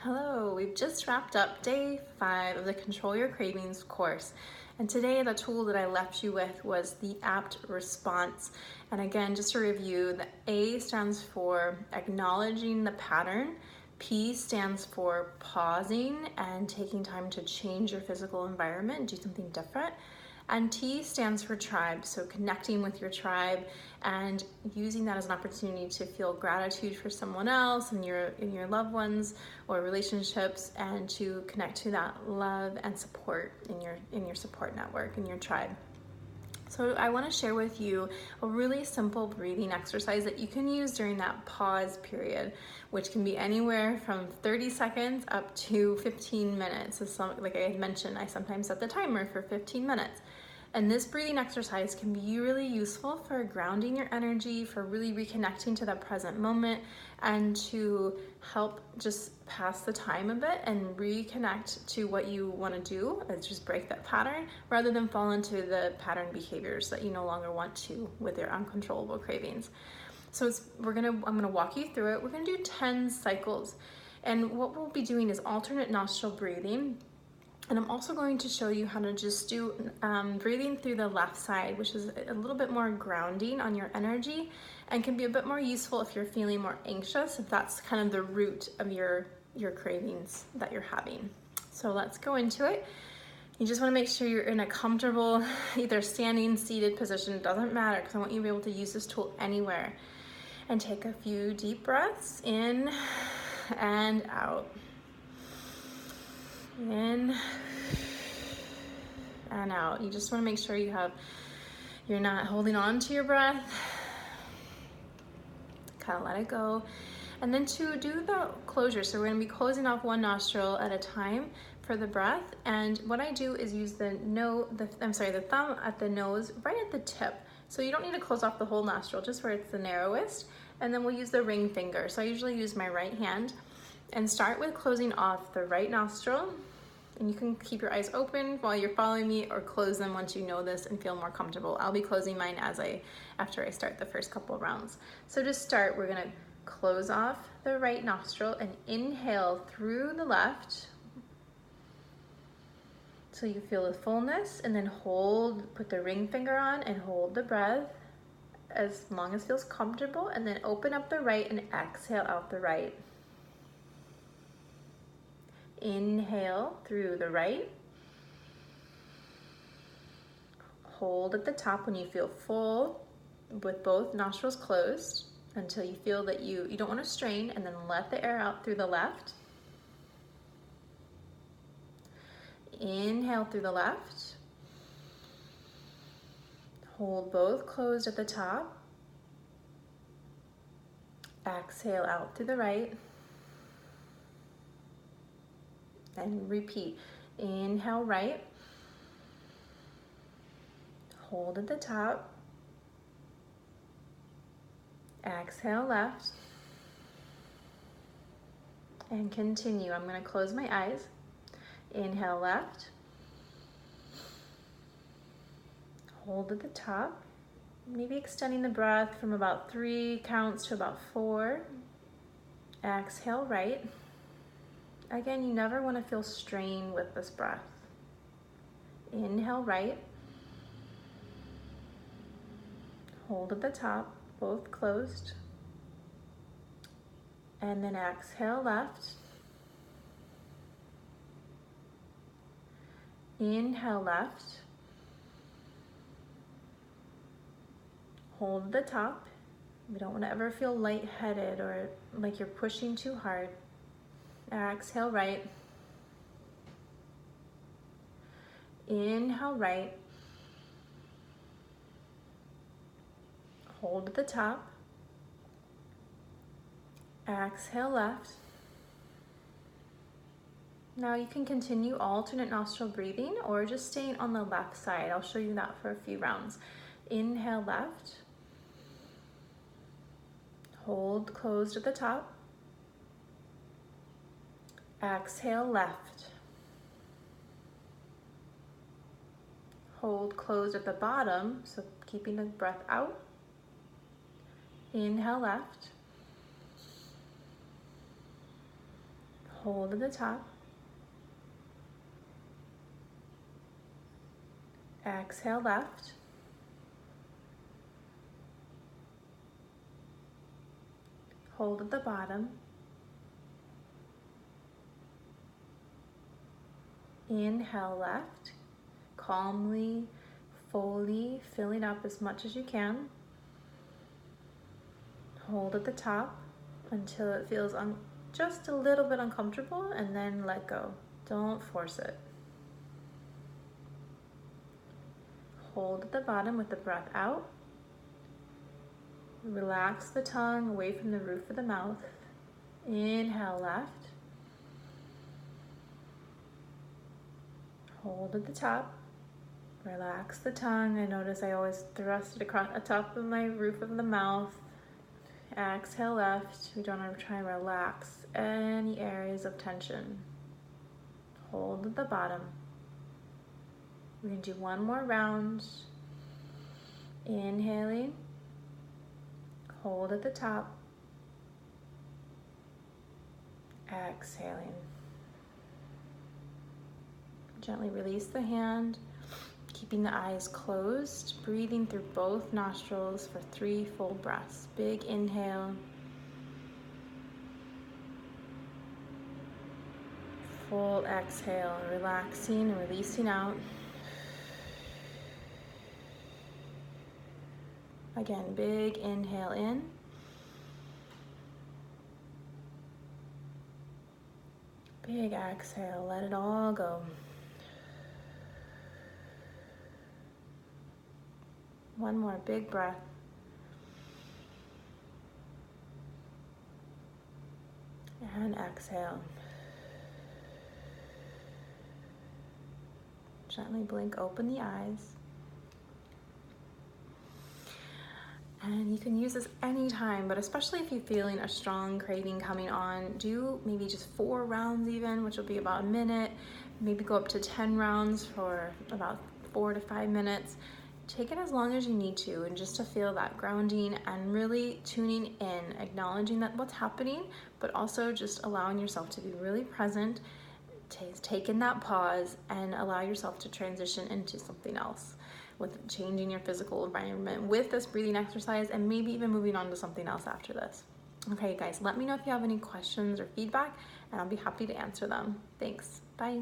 Hello, we've just wrapped up day 5 of the Control Your Cravings course. And today the tool that I left you with was the APT Response. And again, just to review, the A stands for acknowledging the pattern, P stands for pausing and taking time to change your physical environment, do something different. And T stands for tribe, so connecting with your tribe and using that as an opportunity to feel gratitude for someone else and your loved ones or relationships, and to connect to that love and support in your support network, in your tribe. So I want to share with you a really simple breathing exercise that you can use during that pause period, which can be anywhere from 30 seconds up to 15 minutes. So like I had mentioned, I sometimes set the timer for 15 minutes. And this breathing exercise can be really useful for grounding your energy, for really reconnecting to the present moment, and to help just pass the time a bit and reconnect to what you want to do, is just break that pattern rather than fall into the pattern behaviors that you no longer want to with your uncontrollable cravings. So I'm gonna walk you through it. We're gonna do 10 cycles. And what we'll be doing is alternate nostril breathing. And I'm also going to show you how to just do breathing through the left side, which is a little bit more grounding on your energy and can be a bit more useful if you're feeling more anxious, if that's kind of the root of your cravings that you're having. So let's go into it. You just want to make sure you're in a comfortable, either standing, seated position. It doesn't matter, because I want you to be able to use this tool anywhere. And take a few deep breaths in and out. In and out. You just want to make sure you're not holding on to your breath. Kind of let it go. And then to do the closure, so we're going to be closing off one nostril at a time for the breath. And what I do is use the thumb at the nose, right at the tip. So you don't need to close off the whole nostril, just where it's the narrowest. And then we'll use the ring finger. So I usually use my right hand. And start with closing off the right nostril. And you can keep your eyes open while you're following me, or close them once you know this and feel more comfortable. I'll be closing mine after I start the first couple rounds. So to start, we're gonna close off the right nostril and inhale through the left. So you feel the fullness, and then put the ring finger on and hold the breath as long as it feels comfortable, and then open up the right and exhale out the right. Inhale through the right. Hold at the top when you feel full with both nostrils closed until you feel that you don't want to strain, and then let the air out through the left. Inhale through the left. Hold both closed at the top. Exhale out through the right. And repeat. Inhale right. Hold at the top. Exhale left. And continue. I'm going to close my eyes. Inhale left. Hold at the top. Maybe extending the breath from about 3 counts to about 4. Exhale right. Again, you never want to feel strain with this breath. Inhale right. Hold at the top, both closed. And then exhale left. Inhale left. Hold the top. We don't want to ever feel lightheaded or like you're pushing too hard. Exhale right. Inhale right. Hold at the top. Exhale left. Now you can continue alternate nostril breathing or just staying on the left side. I'll show you that for a few rounds. Inhale left. Hold closed at the top. Exhale left. Hold closed at the bottom, so keeping the breath out. Inhale left. Hold at the top. Exhale left. Hold at the bottom. Inhale left. Calmly, fully filling up as much as you can. Hold at the top until it feels just a little bit uncomfortable, and then let go. Don't force it. Hold at the bottom with the breath out. Relax the tongue away from the roof of the mouth. Inhale left. Hold at the top. Relax the tongue. I notice I always thrust it across the top of my roof of the mouth. Exhale left. We don't want to try and relax any areas of tension. Hold at the bottom. We're going to do one more round. Inhaling. Hold at the top. Exhaling. Gently release the hand, keeping the eyes closed, breathing through both nostrils for 3 full breaths. Big inhale. Full exhale, relaxing and releasing out. Again, big inhale in. Big exhale, let it all go. One more big breath. And exhale. Gently blink open the eyes. And you can use this anytime, but especially if you're feeling a strong craving coming on, do maybe just 4 rounds even, which will be about a minute. Maybe go up to 10 rounds for about 4 to 5 minutes. Take it as long as you need to, and just to feel that grounding and really tuning in, acknowledging that what's happening, but also just allowing yourself to be really present, take in that pause, and allow yourself to transition into something else with changing your physical environment with this breathing exercise, and maybe even moving on to something else after this. Okay, guys, let me know if you have any questions or feedback, and I'll be happy to answer them. Thanks. Bye.